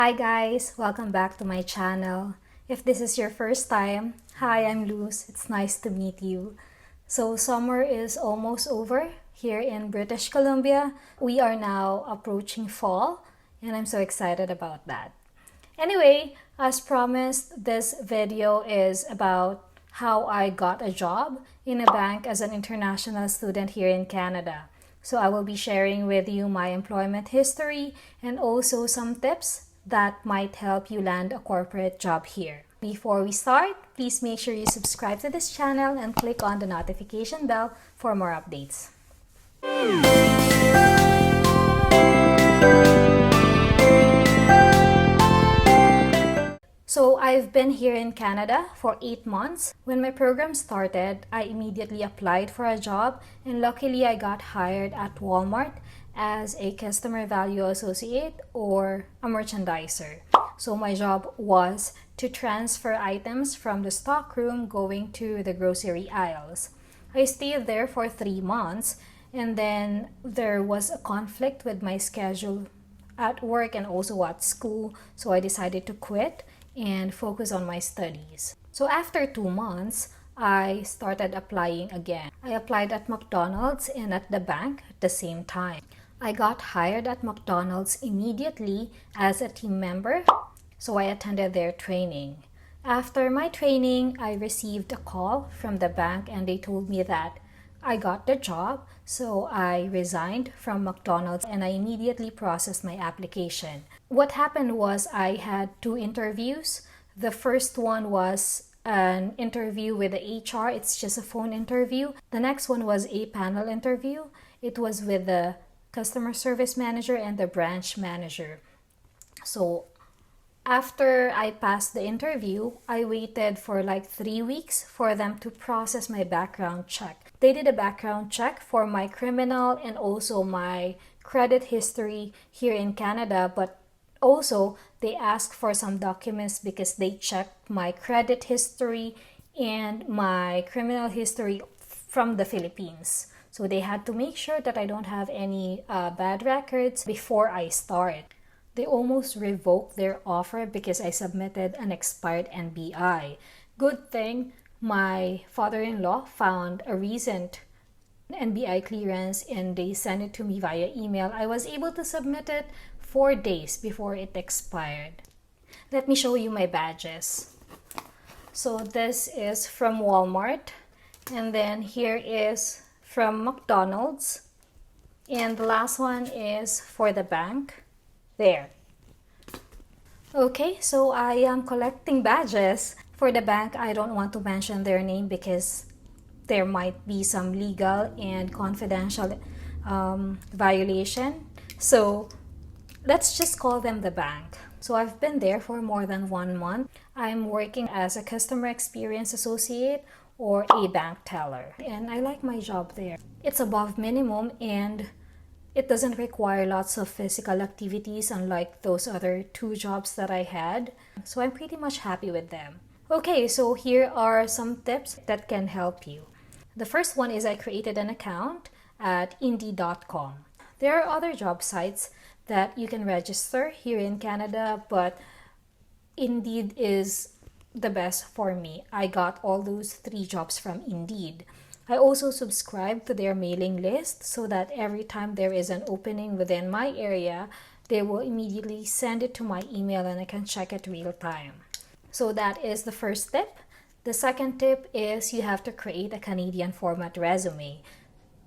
Hi guys, welcome back to my channel. If this is your first time, hi, I'm Luz. It's nice to meet you. So summer is almost over here in British Columbia. We are now approaching fall and I'm so excited about that. Anyway, as promised, this video is about how I got a job in a bank as an international student here in Canada. So I will be sharing with you my employment history and also some tips that might help you land a corporate job here. Before we start, please make sure you subscribe to this channel and click on the notification bell for more updates. So I've been here in Canada for 8 months. When my program started, I immediately applied for a job and luckily I got hired at Walmart as a customer value associate or a merchandiser. So my job was to transfer items from the stockroom going to the grocery aisles. I stayed there for 3 months and then there was a conflict with my schedule at work and also at school, so I decided to quit and focus on my studies. So after 2 months, I started applying again. I applied at McDonald's and at the bank at the same time. I got hired at McDonald's immediately as a team member, so I attended their training. After my training, I received a call from the bank and they told me that I got the job, so I resigned from McDonald's and I immediately processed my application. What happened was I had 2 interviews. The first one was an interview with the HR. It's just a phone interview. The next one was a panel interview. It was with the customer service manager and the branch manager. So after I passed the interview, I waited for like 3 weeks for them to process my background check. They did a background check for my criminal and also my credit history here in Canada, but also they asked for some documents because they checked my credit history and my criminal history from the Philippines. So they had to make sure that I don't have any bad records before I start. They almost revoked their offer because I submitted an expired NBI. Good thing my father-in-law found a recent NBI clearance and they sent it to me via email. I was able to submit it 4 days before it expired. Let me show you my badges. So this is from Walmart and then here is from McDonald's and the last one is for the bank. There. Okay, so I am collecting badges. For the bank, I don't want to mention their name because there might be some legal and confidential violation. So let's just call them the bank. So I've been there for more than 1 month. I'm working as a customer experience associate or a bank teller. And I like my job there. It's above minimum and it doesn't require lots of physical activities unlike those other 2 jobs that I had. So I'm pretty much happy with them. Okay, so here are some tips that can help you. The first one is I created an account at Indeed.com. There are other job sites that you can register here in Canada, but Indeed is the best for me. I got all those 3 jobs from Indeed. I also subscribe to their mailing list so that every time there is an opening within my area, they will immediately send it to my email and I can check it real time. So that is the first tip. The second tip is you have to create a Canadian format resume.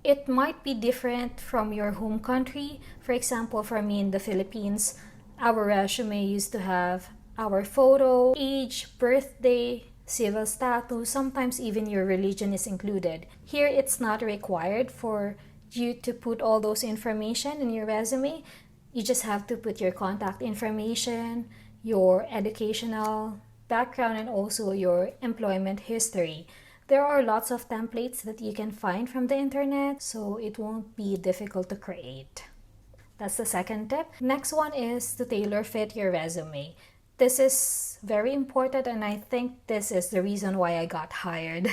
It might be different from your home country. For example, for me in the Philippines, our resume used to have our photo, age, birthday, civil status, sometimes even your religion is included. Here, it's not required for you to put all those information in your resume. You just have to put your contact information, your educational background, and also your employment history. There are lots of templates that you can find from the internet, so it won't be difficult to create. That's the second tip. Next one is to tailor fit your resume. This is very important and I think this is the reason why I got hired.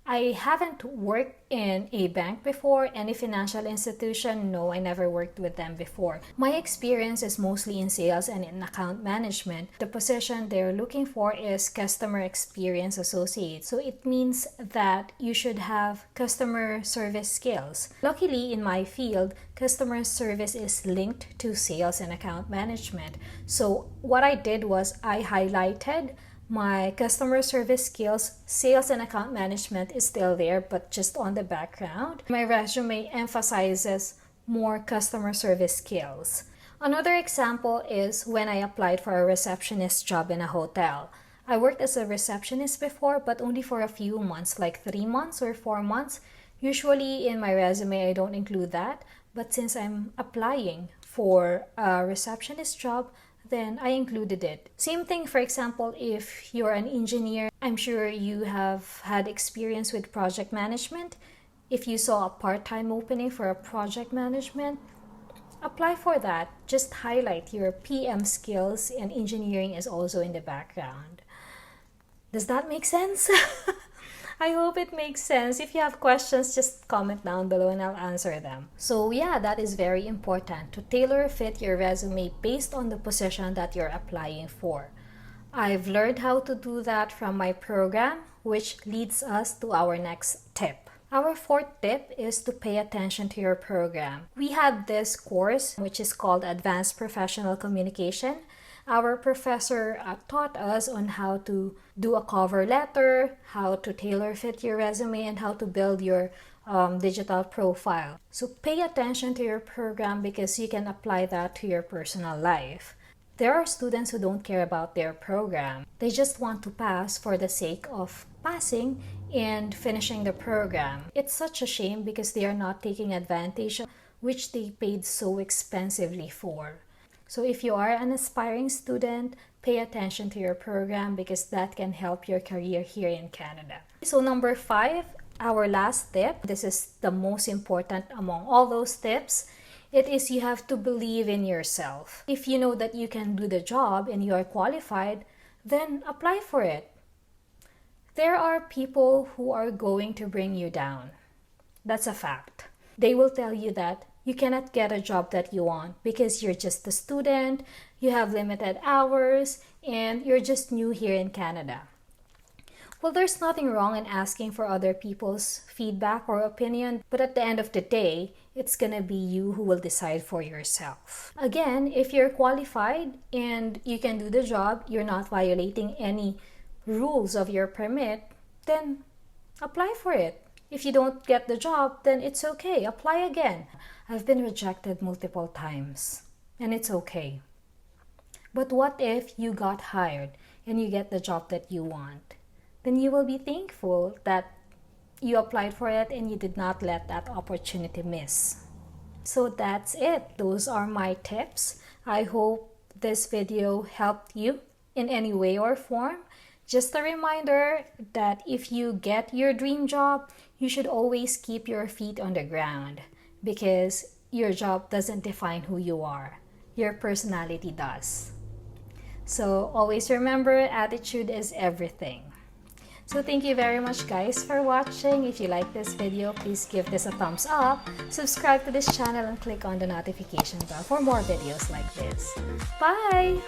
I haven't worked in a bank before. Any financial institution? No, I never worked with them before. My experience is mostly in sales and in account management. The position they're looking for is customer experience associate. So it means that you should have customer service skills. Luckily, in my field, customer service is linked to sales and account management. So what I did was I highlighted my customer service skills. Sales and account management is still there, but just on the background. My resume emphasizes more customer service skills. Another example is when I applied for a receptionist job in a hotel. I worked as a receptionist before, but only for a few months, like 3 months or 4 months. Usually in my resume, I don't include that. But since I'm applying for a receptionist job, then I included it. Same thing, for example, if you're an engineer, I'm sure you have had experience with project management. If you saw a part-time opening for a project management, apply for that. Just highlight your PM skills, and engineering is also in the background. Does that make sense? I hope it makes sense. If you have questions, just comment down below and I'll answer them. So yeah, that is very important, to tailor fit your resume based on the position that you're applying for. I've learned how to do that from my program, which leads us to our next tip. Our fourth tip is to pay attention to your program. We have this course which is called Advanced Professional Communication. Our professor taught us on how to do a cover letter, how to tailor fit your resume, and how to build your digital profile. So pay attention to your program because you can apply that to your personal life. There are students who don't care about their program. They just want to pass for the sake of passing and finishing the program. It's such a shame because they are not taking advantage of which they paid so expensively for. So if you are an aspiring student, pay attention to your program because that can help your career here in Canada. So number 5, our last tip. This is the most important among all those tips. It is you have to believe in yourself. If you know that you can do the job and you are qualified, then apply for it. There are people who are going to bring you down. That's a fact. They will tell you that you cannot get a job that you want because you're just a student, you have limited hours, and you're just new here in Canada. Well, there's nothing wrong in asking for other people's feedback or opinion, but at the end of the day, it's gonna be you who will decide for yourself. Again, if you're qualified and you can do the job, you're not violating any rules of your permit, then apply for it. If you don't get the job, then it's okay. Apply again. I've been rejected multiple times, and it's okay. But what if you got hired and you get the job that you want? Then you will be thankful that you applied for it and you did not let that opportunity miss. So that's it. Those are my tips. I hope this video helped you in any way or form. Just a reminder that if you get your dream job, you should always keep your feet on the ground because your job doesn't define who you are. Your personality does. So always remember, attitude is everything. So thank you very much guys for watching. If you like this video, please give this a thumbs up, subscribe to this channel, and click on the notification bell for more videos like this. Bye!